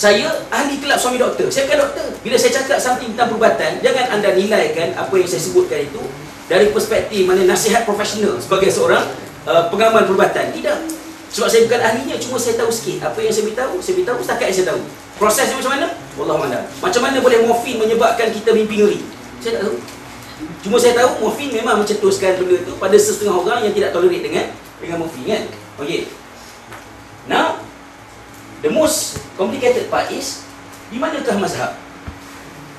Saya ahli kelab suami doktor. Saya bukan doktor. Bila saya cakap something tentang perubatan, jangan anda nilaikan apa yang saya sebutkan itu dari perspektif mana nasihat profesional sebagai seorang pengamal perubatan. Tidak. Sebab saya bukan ahlinya, cuma saya tahu sikit. Apa yang saya beritahu setakat yang saya tahu. Prosesnya macam mana? Wallahualam. Macam mana boleh morfin menyebabkan kita mimpi ngeri? Saya tak tahu. Cuma saya tahu morfin memang mencetuskan benda itu pada setengah orang yang tidak tolerate dengan morfin, kan? Okey. Now, the most complicated part is, di manakah mazhab?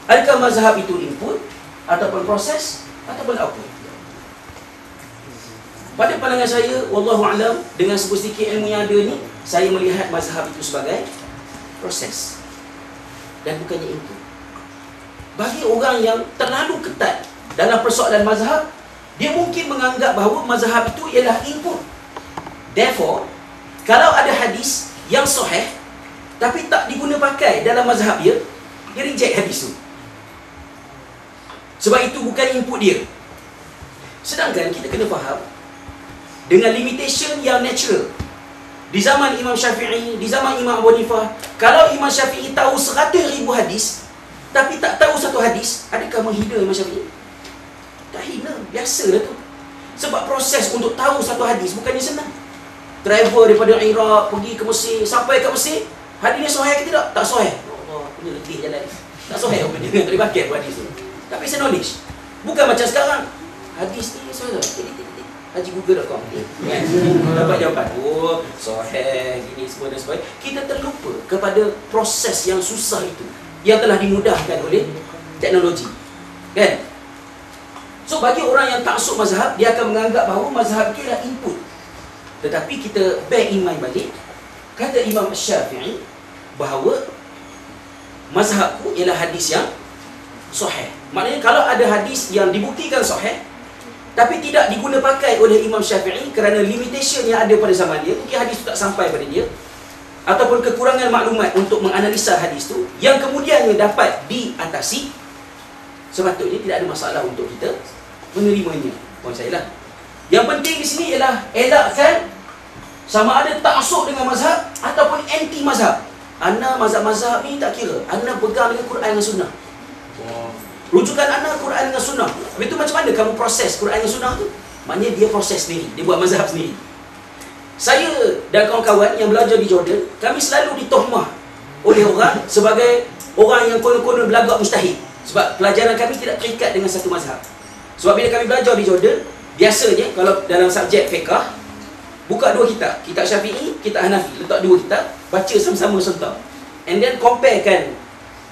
Adakah mazhab itu input, ataupun proses, ataupun output? Pada pandangan saya, wallahualam, dengan sedikit ilmu yang ada ni, saya melihat mazhab itu sebagai proses dan bukannya input. Bagi orang yang terlalu ketat dalam persoalan mazhab, dia mungkin menganggap bahawa mazhab itu ialah input. Therefore, kalau ada hadis yang sahih tapi tak diguna pakai dalam mazhab dia reject hadis tu. Sebab itu bukan input dia. Sedangkan kita kena faham dengan limitation yang natural. Di zaman Imam Syafi'i, di zaman Imam Abu Hanifah, kalau Imam Syafi'i tahu 100,000 hadis tapi tak tahu satu hadis, adakah menghina Imam Syafi'i? Tak hina, biasalah tu. Sebab proses untuk tahu satu hadis bukannya senang. Travel daripada Iraq pergi ke Mesir, sampai ke Mesir, hadisnya sahih ke tidak? Tak sahih. Allah, punya letih jalan. Tak sahih apa dia, tak boleh pakai hadis tu. Tapi saya knowledge. Bukan macam sekarang. Hadis ni sahih. hajigoogle.com kan? Dapat jawapan, oh sahih, gini semua dan sebagainya. Kita terlupa kepada proses yang susah itu, yang telah dimudahkan oleh teknologi, kan? So bagi orang yang taksub mazhab, dia akan menganggap bahawa mazhab itu adalah input. Tetapi kita bear in mind balik, kata Imam Syafi'i bahawa mazhabku ialah hadis yang sahih. Maknanya kalau ada hadis yang dibuktikan sahih tapi tidak diguna pakai oleh Imam Syafi'i kerana limitation yang ada pada zaman dia, mungkin hadis itu tak sampai pada dia, ataupun kekurangan maklumat untuk menganalisa hadis itu, yang kemudiannya dapat diatasi, sepatutnya tidak ada masalah untuk kita menerimanya. Poin saya lah. Yang penting di sini ialah elakkan sama ada taksub dengan mazhab ataupun anti mazhab. Anda mazhab-mazhab ni tak kira, anda pegang dengan Quran dan Sunnah. Rujukan anda Quran dengan Sunnah. Habis tu macam mana kamu proses Quran dan Sunnah tu? Maknanya dia proses sendiri, dia buat mazhab sendiri. Saya dan kawan-kawan yang belajar di Jordan, kami selalu ditohmah oleh orang sebagai orang yang konon-konon belagak mustahil. Sebab pelajaran kami tidak terikat dengan satu mazhab. Sebab bila kami belajar di Jordan, biasanya kalau dalam subjek fiqah, buka dua kitab, kitab Syafi'i, kitab Hanafi, letak dua kitab, baca sama-sama serentak, and then comparekan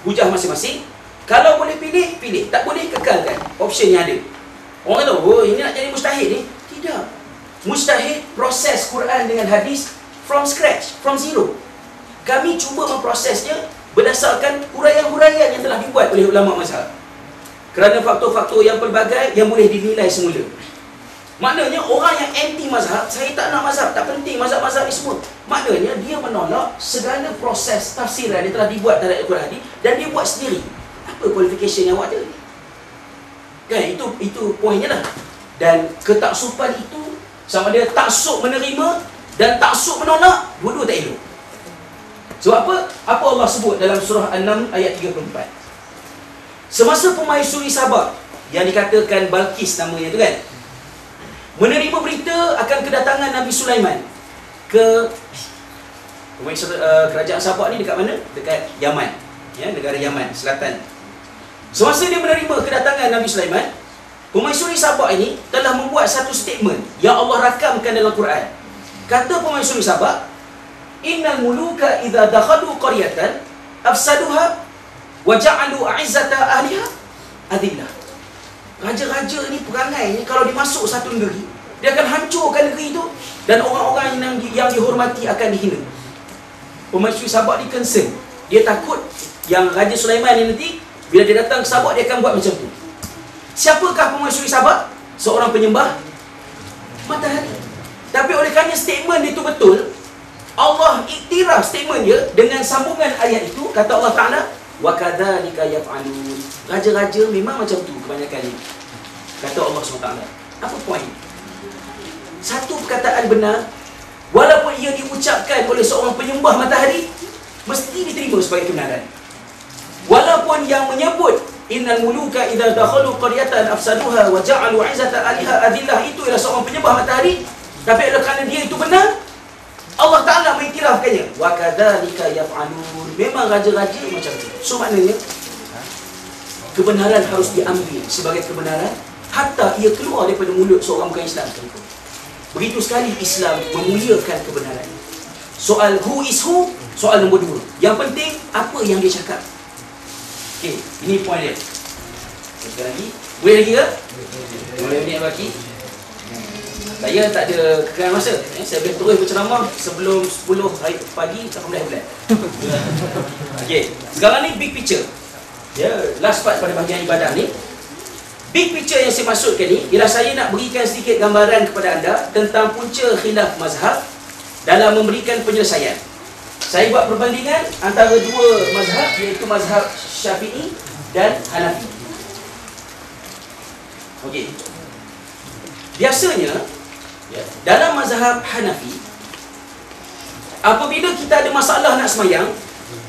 hujah masing-masing. Kalau boleh pilih, pilih. Tak boleh, kekalkan option yang ada. Orang kata, oh ini nak jadi mustahil ni. Tidak. Mustahil proses Quran dengan hadis from scratch, from zero. Kami cuba memprosesnya berdasarkan huraian-huraian yang telah dibuat oleh ulama mazhab, kerana faktor-faktor yang pelbagai yang boleh dinilai semula. Maknanya orang yang anti mazhab, saya tak nak mazhab, tak penting mazhab-mazhab ni semua, maknanya dia menolak segala proses tafsiran yang telah dibuat terhadap Al-Quran dan dia buat sendiri. Apa qualification yang awak ada? Kan, itu poinnya lah. Dan ketaksupan itu sama dia taksub menerima dan taksub menolak, dua-dua tak elok. Sebab apa? Apa Allah sebut dalam surah An-Naml ayat 34? Semasa Permaisuri Sabah yang dikatakan Balqis namanya tu kan, menerima berita akan kedatangan Nabi Sulaiman ke kerajaan Sabah ni dekat mana? Dekat Yaman, ya, negara Yaman Selatan. Semasa dia menerima kedatangan Nabi Sulaiman, Permaisuri Sabah ini telah membuat satu statement yang Allah rakamkan dalam Quran. Kata Permaisuri Sabah, innal muluka idza dakhalu qaryatan afsaduha wa ja'alu a'izzata ahliha adillah. Raja-raja ni perangai ni kalau dia masuk satu negeri, dia akan hancurkan negeri itu dan orang-orang yang dihormati akan dihina. Permaisuri Sabah ni concern. Dia takut yang Raja Sulaiman ni nanti bila dia datang ke Sabah, dia akan buat macam tu. Siapakah Permaisuri Sabah? Seorang penyembah matahari. Tapi oleh kerana statement itu betul, Allah iktiraf statement dia dengan sambungan ayat itu. Kata Allah Ta'ala, wa kadzalika yaf'alun. Raja-raja memang macam tu kebanyakannya. Kata Allah SWT. Apa poin? Satu perkataan benar, walaupun ia diucapkan oleh seorang penyembah matahari, mesti diterima sebagai kebenaran. Walaupun yang menyebut innal muluka idza dakhalu qaryatan afsaduha wa ja'alu 'izzata aliha adillah itu ialah seorang penyembah matahari, tapi oleh kerana dia itu benar, Allah Ta'ala mengiktirafkannya. Wa kadzalika yaf'alun. Memang raja-raja macam itu. So maknanya kebenaran harus diambil sebagai kebenaran hatta ia keluar daripada mulut seorang bukan Islam sekalipun. Begitu sekali Islam memuliakan kebenaran. Soal who is who, soal nombor 2. Yang penting apa yang dia cakap. Okey, ini poin dia. Sekali lagi, boleh lagi ke? Boleh minit lagi. Saya tak ada kekerasan masa. Saya boleh terus berceramah sebelum 10 hari pagi 18 bulan. Okey, sekarang ni big picture. Ya, last part pada bahagian ibadah ni. Big picture yang saya maksudkan ni ialah saya nak berikan sedikit gambaran kepada anda tentang punca khilaf mazhab dalam memberikan penyelesaian. Saya buat perbandingan antara dua mazhab, iaitu mazhab Syafi'i dan Hanafi. Okey. Biasanya dalam mazhab Hanafi, apabila kita ada masalah nak semayang,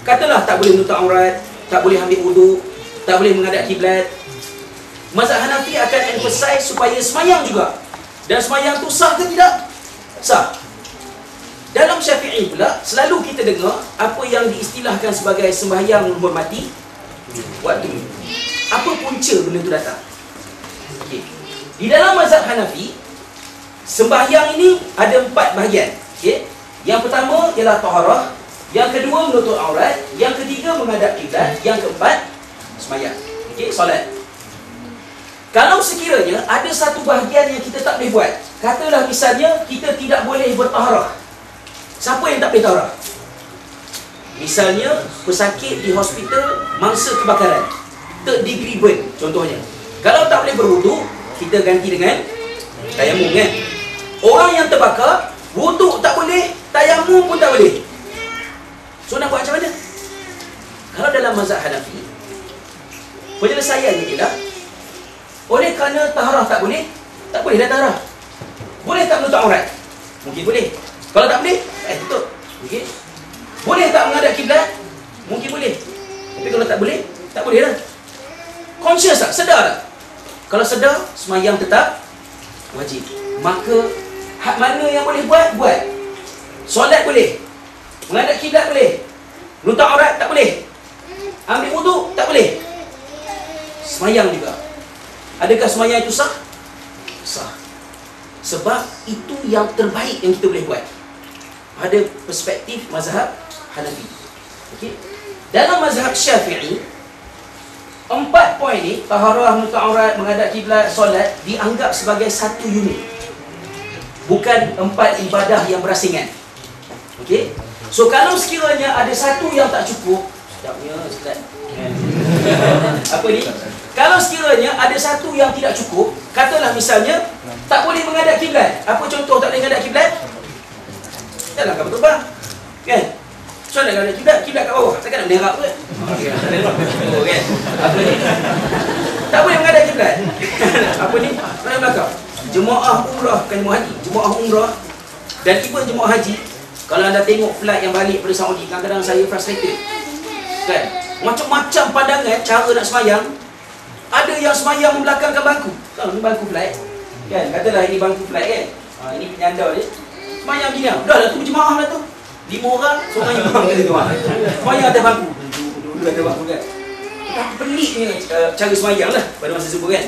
katalah tak boleh menutup aurat, tak boleh ambil wuduk, tak boleh menghadap kiblat, mazhab Hanafi akan emphasize supaya semayang juga. Dan semayang tu sah ke tidak? Sah. Dalam Syafi'i pula, selalu kita dengar apa yang diistilahkan sebagai sembahyang menghormati waktu. Apa punca benda tu datang? Okay. Di dalam mazhab Hanafi, sembahyang ini ada 4 bahagian. Okay. Yang pertama ialah taharah, yang kedua menutup aurat, yang ketiga menghadap kiblat, yang keempat sembahyang. Okey, solat. Kalau sekiranya ada satu bahagian yang kita tak boleh buat, katalah misalnya kita tidak boleh bertaharah. Siapa yang tak boleh taharah? Misalnya pesakit di hospital mangsa kebakaran, third degree burn contohnya. Kalau tak boleh berwuduk, kita ganti dengan tayamum kan. Orang yang terbakar, wuduk tak boleh, tayamum pun tak boleh. So nak buat macam mana? Kalau dalam mazhab Hanafi, penyelesaiannya ialah oleh kerana taharah tak boleh dah taharah. Boleh tak menutup aurat? Mungkin boleh. Kalau tak boleh, tutup. Okey. Boleh tak menghadap kiblat? Mungkin boleh. Tapi kalau tak boleh dah. Conscious tak? Sedar tak? Kalau sedar, semayang tetap wajib. Maka hak mana yang boleh buat? Solat boleh. Menghadap kiblat boleh. Menutup aurat tak boleh. Ambil wuduk tak boleh. Semayang juga. Adakah semayang itu sah? Sah. Sebab itu yang terbaik yang kita boleh buat pada perspektif mazhab Hanafi. Okey. Dalam mazhab Syafi'i, 4 poin ni, taharah, menutup aurat, menghadap kiblat, solat, dianggap sebagai satu unit. Bukan 4 ibadah yang berasingan. Okey. So kalau sekiranya ada satu yang tak cukup, sedapnya Ustaz. Apa ni? Kalau sekiranya ada satu yang tidak cukup, katalah misalnya tak boleh menghadap kiblat. Apa contoh tak boleh menghadap kiblat? Jalan kapal terbang. Kan? So nak menghadap kiblat kat bawah. Takkan nak menerap ke? Oh kan? Apa ni? Tak boleh menghadap kiblat. Apa ni? Mana belakang? Jemaah umrah, bukan jemaah haji. Jemaah umrah dan tiba jemaah haji. Kalau anda tengok flight yang balik pada Saudi, kadang-kadang saya frustrated. Kan? Macam-macam pandangan cara nak semayang. Ada yang semayang membelakangkan bangku. Kalau ni bangku flight, kan? Katalah ini bangku flight kan? Ini penyandar ni. Semayang gini lah. Dah tu berjemaah lah tu. 5 orang, seorang imam kata tu. Semayang atas bangku. Duduk atas bangku kan? Peliknya cara semayang lah pada masa subuh kan?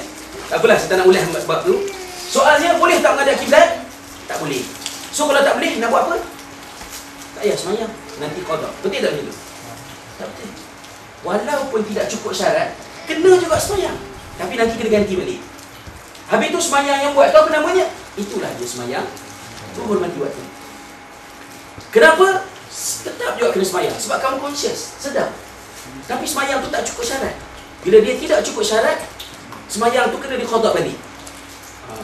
Tak apalah, saya tak nak ulas bab tu. Soalnya, boleh tak menghadap kiblat? Tak boleh. So kalau tak boleh, nak buat apa? Tak payah semayang. Nanti qada. Betul tak begitu? Tak betul. Walaupun tidak cukup syarat, kena juga semayang. Tapi nanti kena ganti balik. Habis tu semayang yang buat, tahu apa namanya? Itulah dia semayang menghormati waktu. Kenapa? Tetap juga kena semayang. Sebab kamu conscious, sedar. Tapi semayang tu tak cukup syarat. Bila dia tidak cukup syarat, semayang tu kena diqada balik.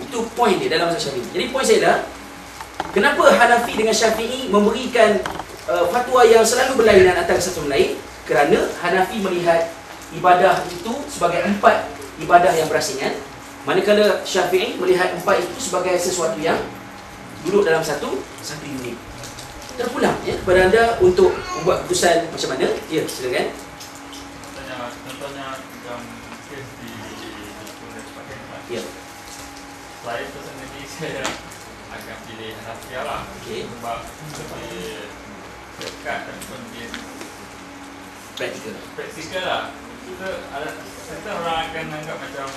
Itu poin dia dalam mazhab Syafi'i. Jadi poin saya adalah, kenapa Hanafi dengan Syafi'i memberikan fatwa yang selalu berlainan antara satu sama lain? Kerana Hanafi melihat ibadah itu sebagai 4 ibadah yang berasingan, manakala Syafi'i melihat 4 itu sebagai sesuatu yang duduk dalam satu unit. terpulang ya kepada anda untuk membuat keputusan macam mana. Ya, silakan. Contohnya dalam kes di Polis Pakistan. Ya. Saya sendiri saya akan pilih Hanafiya lah. Okey. Sebab lebih dekat dan lebih praktikal lah. Kita orang akan anggap macam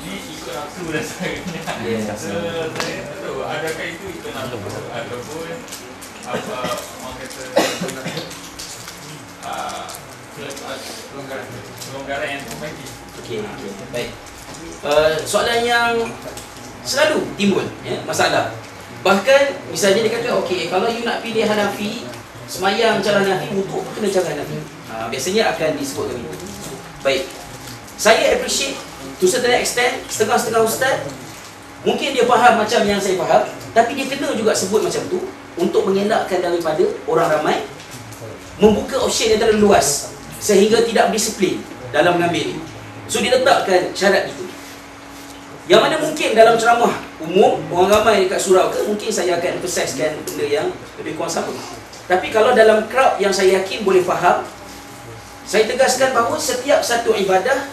ni ikut nafsu dan sebagainya. Saya tak tahu adakah itu ikut nafsu ataupun apa orang kata pelonggaran yang terbagi. Okey, baik. Soalan yang selalu timbul ya, masalah. Bahkan misalnya dia kata okey, kalau you nak pilih Hanafi, semayang cara Hanafi, wuduk pun kena cara Hanafi. Biasanya akan disebutkan itu. Baik. Saya appreciate to certain extent, setengah-setengah ustaz mungkin dia faham macam yang saya faham, tapi dia kena juga sebut macam tu untuk mengelakkan daripada orang ramai membuka option yang terlalu luas sehingga tidak berdisiplin dalam mengambil. So dia letakkan syarat itu. Yang mana mungkin dalam ceramah umum orang ramai dekat surau ke, mungkin saya akan emphasizekan benda yang lebih kurang sama. Tapi kalau dalam crowd yang saya yakin boleh faham, saya tegaskan bahawa setiap satu ibadah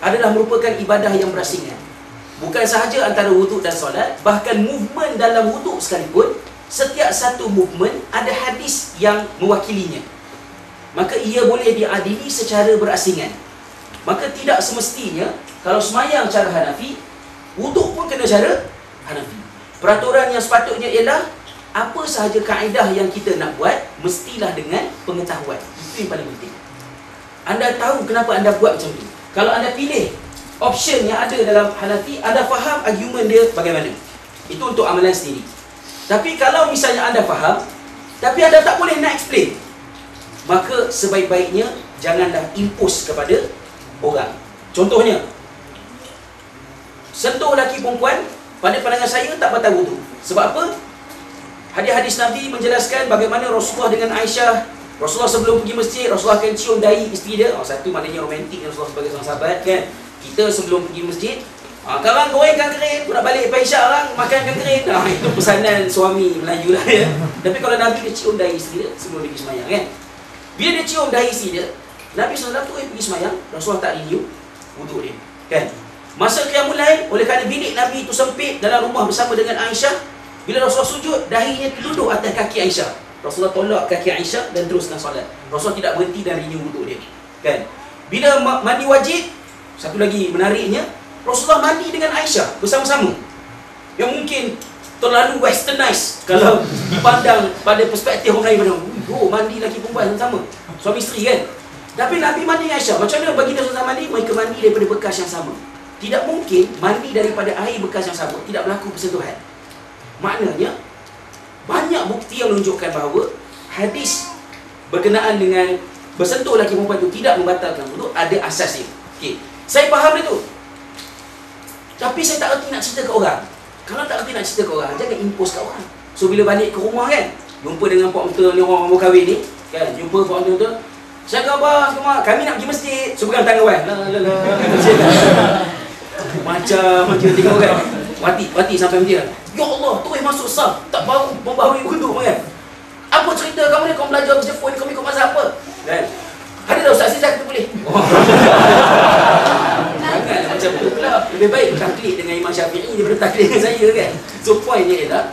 adalah merupakan ibadah yang berasingan. Bukan sahaja antara wuduk dan solat, bahkan movement dalam wuduk sekalipun, setiap satu movement ada hadis yang mewakilinya. Maka ia boleh diadili secara berasingan. Maka tidak semestinya kalau semayang cara Hanafi, wuduk pun kena cara Hanafi. Peraturan yang sepatutnya ialah apa sahaja kaedah yang kita nak buat mestilah dengan pengetahuan. Itu yang paling penting. Anda tahu kenapa anda buat macam tu. Kalau anda pilih option yang ada dalam Hanafi, anda faham argument dia bagaimana. Itu untuk amalan sendiri. Tapi kalau misalnya anda faham, tapi anda tak boleh nak explain, maka sebaik-baiknya janganlah impose kepada orang. Contohnya, sentuh lelaki perempuan, pada pandangan saya tak batal wudu. Sebab apa? Hadis-hadis Nabi menjelaskan bagaimana Rasulullah dengan Aisyah, Rasulullah sebelum pergi masjid, Rasulullah akan cium dahi isteri dia. Satu maknanya romantik Rasulullah sebagai seorang sahabat kan. Kita sebelum pergi masjid, kawan gorengkan kerin, nak balik Aisyah orang makankan kerin. Itu pesanan suami Melayu lah ya. Tapi kalau Nabi dia cium dahi isteri dia sebelum dia pergi semayang kan. Bila dia cium dahi isteri dia, Nabi SAW tu pergi semayang, Rasulullah tak renew wuduk dia kan. Masa Qiyamul Lail, oleh kerana bilik Nabi itu sempit dalam rumah bersama dengan Aisyah, bila Rasulullah sujud, dahinya duduk atas kaki Aisyah. Rasulullah tolak kaki Aisyah dan teruskan solat. Rasulullah tidak berhenti dan renew wuduk dia kan. Bila mandi wajib, satu lagi menariknya, Rasulullah mandi dengan Aisyah bersama-sama. Yang mungkin terlalu westernized kalau dipandang pada perspektif orang lain. Oh, mandi lelaki perempuan sama-sama, suami isteri kan. Tapi Nabi mandi dengan Aisyah. Macam mana baginda SAW mandi? Mereka mandi daripada bekas yang sama. Tidak mungkin mandi daripada air bekas yang sama tidak berlaku persentuhan. Maknanya banyak bukti yang menunjukkan bahawa hadis berkenaan dengan bersentuh lelaki perempuan itu tidak membatalkan wuduk, ada asas dia. Okey, saya faham dia tu. Tapi saya tak erti nak cerita ke orang. Kalau tak erti nak cerita ke orang, jangan impose kat orang. So bila balik ke rumah kan, jumpa dengan pak mentua ni, orang baru kahwin ni kan, jumpa pak mentua, saya khabar semua, kami nak pergi masjid. So pegang tangan wan. Macam tengok kan. Mati sampai dia. Ya Allah, terus masuk saf, tak baru membahaui wuduk kan. Apa cerita kamu ni, kau belajar bahasa Jepun, kau ikut mazhab apa? Kan? Ada dah ustaz, saya kata boleh. Jangan macam tu pula. Lebih baik taklid dengan Imam Syafi'i daripada taklid dengan saya kan. So pointnya ialah,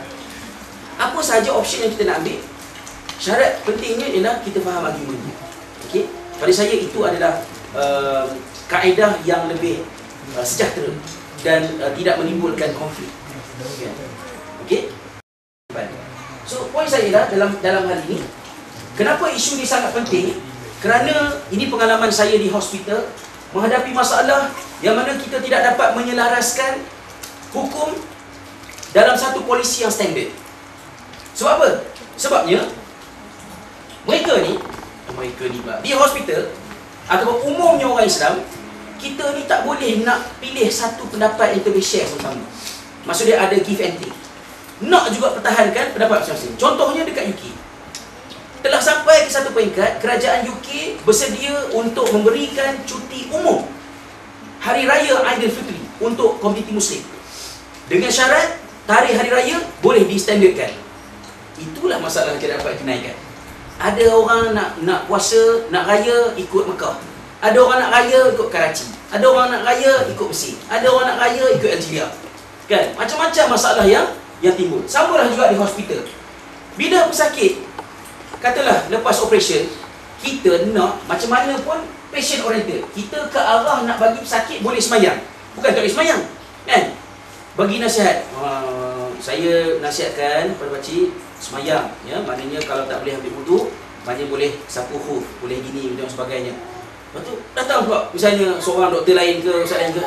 apa sahaja option yang kita nak ambil, syarat pentingnya ialah kita faham argumentnya. Okey? Pada saya itu adalah kaedah yang lebih sejahtera dan tidak menimbulkan konflik. Okey? So point saya ialah dalam hal ini, kenapa isu ini sangat penting? Kerana ini pengalaman saya di hospital menghadapi masalah yang mana kita tidak dapat menyelaraskan hukum dalam satu polisi yang standard. Sebab apa? Sebabnya mereka ni di hospital ataupun umumnya orang Islam, kita ni tak boleh nak pilih satu pendapat yang kita boleh share sama-sama. Maksudnya ada give and take. Nak juga pertahankan pendapat masing-masing. Contohnya dekat UK, telah sampai ke satu peringkat kerajaan UK bersedia untuk memberikan cuti umum Hari Raya Aidilfitri untuk komuniti Muslim dengan syarat tarikh Hari Raya boleh distandardkan. Itulah masalah kita dapat kenaikan. Ada orang nak puasa, nak raya ikut Mekah. Ada orang nak raya ikut Karachi. Ada orang nak raya ikut Mesir. Ada orang nak raya ikut Algeria. Kan? Macam-macam masalah yang timbul. Samalah juga di hospital. Bila pesakit, katalah lepas operation, kita nak macam mana pun patient oriented. Kita ke arah nak bagi pesakit boleh semayang. Bukan tak boleh semayang. Kan? Bagi nasihat. Saya nasihatkan kepada pakcik semayang. Ya? Maknanya kalau tak boleh ambil wudu, maknanya boleh sapu khuf, boleh gini dan sebagainya. Lepas tu datang pula misalnya seorang doktor lain ke, ustaz lain ke,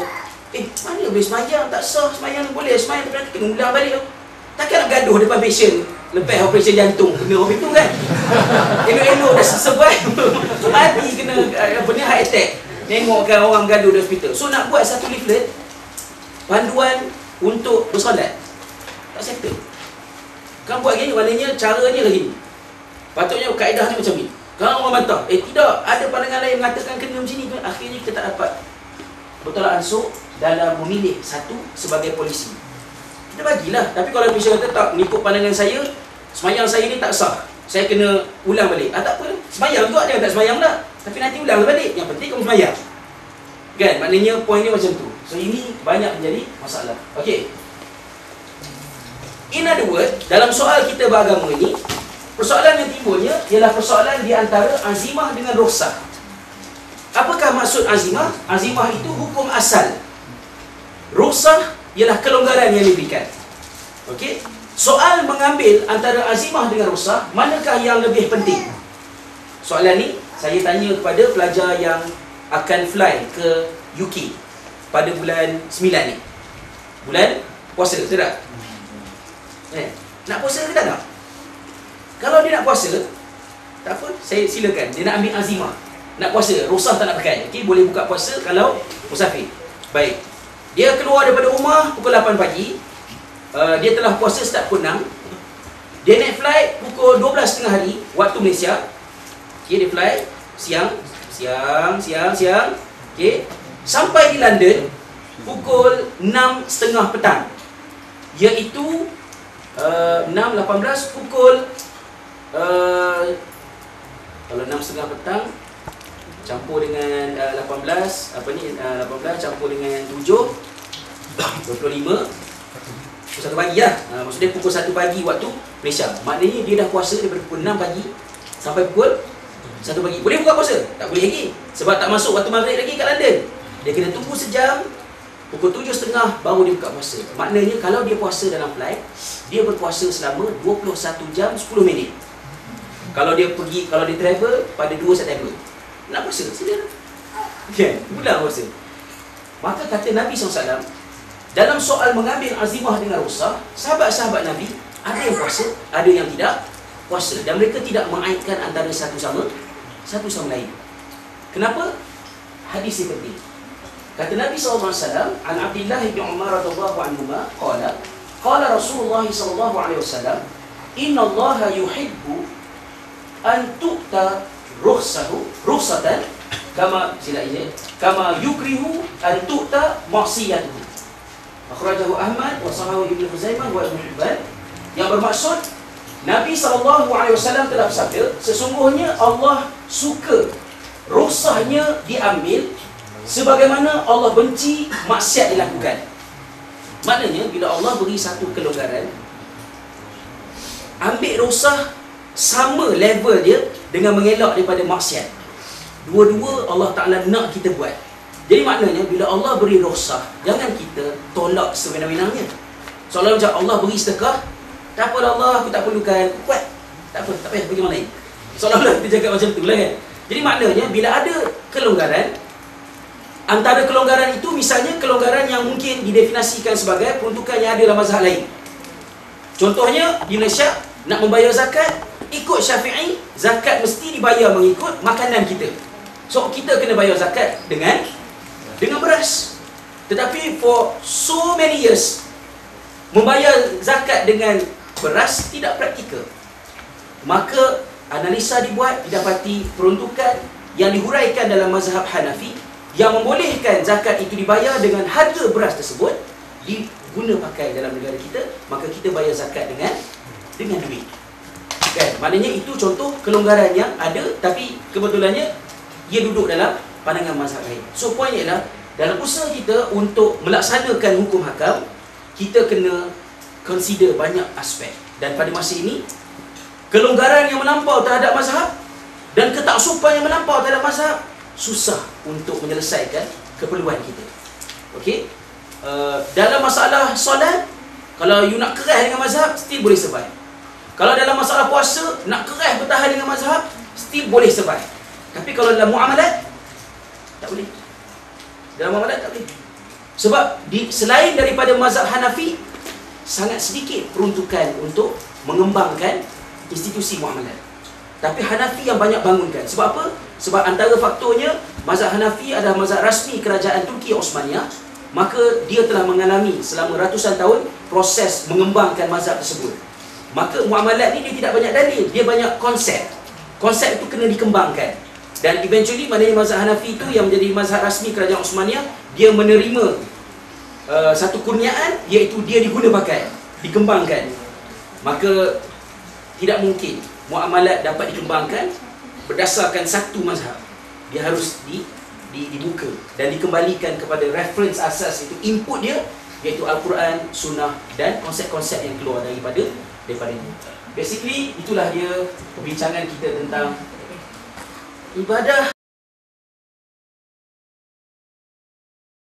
mana boleh semayang, tak sah semayang boleh, semayang tapi nanti kena ulang balik tu. Takkan nak gaduh depan patient lepas operasi jantung, kena orang itu kan. Elok-elok dah survive, mati kena heart attack. Tengokkan orang gaduh di hospital. So nak buat satu leaflet panduan untuk bersolat, tak settle. Kan buat gini, maknanya caranya lagi ni. Patutnya kaedahnya macam ni. Kalau orang bantah, tidak, ada pandangan lain mengatakan kena macam ni, akhirnya kita tak dapat bertolak ansur dalam memilih satu sebagai polisi. Kita bagilah. Tapi kalau patient kata tak, mengikut pandangan saya, semayang saya ni tak sah, saya kena ulang balik. Tak apa, semayang juga, jangan tak semayang lah. Tapi nanti ulang balik, yang penting kamu semayang. Kan, maknanya poin dia macam tu. So ini banyak menjadi masalah. Okey. In other words, dalam soal kita beragama ini, persoalan yang timbulnya ialah persoalan di antara azimah dengan rukhsah. Apakah maksud azimah? Azimah itu hukum asal. Rukhsah ialah kelonggaran yang diberikan. Okey? Soal mengambil antara azimah dengan rukhsah, manakah yang lebih penting? Soalan ni saya tanya kepada pelajar yang akan fly ke UK pada bulan 9 ni. Bulan puasa, betul tak? Nak puasa ke tak nak? Kalau dia nak puasa, tak apa, saya silakan. Dia nak ambil azimah, nak puasa, rukhsah tak nak pakai. Okey, boleh buka puasa kalau musafir. Baik. Dia keluar daripada rumah pukul 8 pagi. Dia telah puasa start pukul 6. Dia naik flight pukul 12.30 hari waktu Malaysia. Okey, dia fly siang. Okey. Sampai di London pukul 6.30 petang. Iaitu 6.18 pukul kalau 6.30 petang campur dengan 18 campur dengan 7 25 1 pagi lah. Maksudnya pukul 1 pagi waktu Malaysia. Maknanya dia dah puasa daripada pukul 6 pagi sampai pukul 1 pagi. Boleh buka puasa? Tak boleh lagi, sebab tak masuk waktu maghrib lagi kat London. Dia kena tunggu sejam, pukul 7.30 baru dia buka puasa. Maknanya kalau dia puasa dalam flight, dia berpuasa selama 21 jam 10 minit. Kalau dia travel pada 2 September, nak puasa, sila. Kan? Ulang puasa. Maka kata Nabi SAW, dalam soal mengambil azimah dengan rukhsah, sahabat-sahabat Nabi, ada yang puasa, ada yang tidak puasa. Dan mereka tidak mengaitkan antara satu sama lain. Kenapa? Hadis ini penting. Kata Nabi SAW, An Abdillah bin Umar radhiyallahu anhuma qala Rasulullah SAW, Inna Allah yuhibbu an tu'ta rukhsatan kama yukrihu an tu'ta ma'siyatuhu. Akhrajahu Ahmad wa sahahu Ibnu Khuzaimah wa Ibnu Hibban. Yang bermaksud, Nabi SAW telah bersabda, sesungguhnya Allah suka rukhsahnya diambil sebagaimana Allah benci maksiat dilakukan. Maknanya bila Allah beri satu kelonggaran, ambil rukhsah sama level dia dengan mengelak daripada maksiat. Dua-dua Allah Ta'ala nak kita buat. Jadi maknanya bila Allah beri rukhsah, jangan kita tolak sewenang-wenangnya. Soalnya macam Allah beri sedekah, tak apalah Allah, aku tak perlukan, buat. Tak apa, tak payah bagi orang lain. Seolah-olah kita cakap macam tu lah kan. Jadi maknanya bila ada kelonggaran, antara kelonggaran itu misalnya kelonggaran yang mungkin didefinisikan sebagai peruntukan yang ada dalam mazhab lain. Contohnya di Malaysia, nak membayar zakat, ikut Syafi'i, zakat mesti dibayar mengikut makanan kita. So kita kena bayar zakat dengan beras. Tetapi for so many years, membayar zakat dengan beras tidak praktikal. Maka analisa dibuat, didapati peruntukan yang dihuraikan dalam mazhab Hanafi yang membolehkan zakat itu dibayar dengan harga beras tersebut diguna pakai dalam negara kita, maka kita bayar zakat dengan duit. Maknanya itu contoh kelonggaran yang ada, tapi kebetulannya ia duduk dalam pandangan mazhab lain. So poinnya ialah, dalam usaha kita untuk melaksanakan hukum hakam, kita kena consider banyak aspek. Dan pada masa ini, kelonggaran yang melampau terhadap mazhab dan ketaksupan yang melampau terhadap mazhab susah untuk menyelesaikan keperluan kita. Okey? Dalam masalah solat, kalau you nak keras dengan mazhab, still boleh survive. Kalau dalam masalah puasa, nak keras bertahan dengan mazhab, still boleh survive. Tapi kalau dalam muamalat, tak boleh. Dalam muamalat tak boleh. Sebab selain daripada mazhab Hanafi, sangat sedikit peruntukan untuk mengembangkan institusi muamalat. Tapi Hanafi yang banyak bangunkan. Sebab apa? Sebab antara faktornya, mazhab Hanafi adalah mazhab rasmi kerajaan Turki Osmaniyah. Maka dia telah mengalami selama ratusan tahun proses mengembangkan mazhab tersebut. Maka muamalat ni dia tidak banyak dalil, dia banyak konsep. Konsep itu kena dikembangkan. Dan eventually, maknanya mazhab Hanafi itu yang menjadi mazhab rasmi kerajaan Osmaniyah, dia menerima satu kurniaan, iaitu dia diguna pakai, dikembangkan. Maka tidak mungkin muamalat dapat dikembangkan berdasarkan satu mazhab. Dia harus dibuka dan dikembalikan kepada reference asas, itu input dia, iaitu Al-Quran, Sunnah dan konsep-konsep yang keluar daripada ini. Basically, itulah dia perbincangan kita tentang ibadah.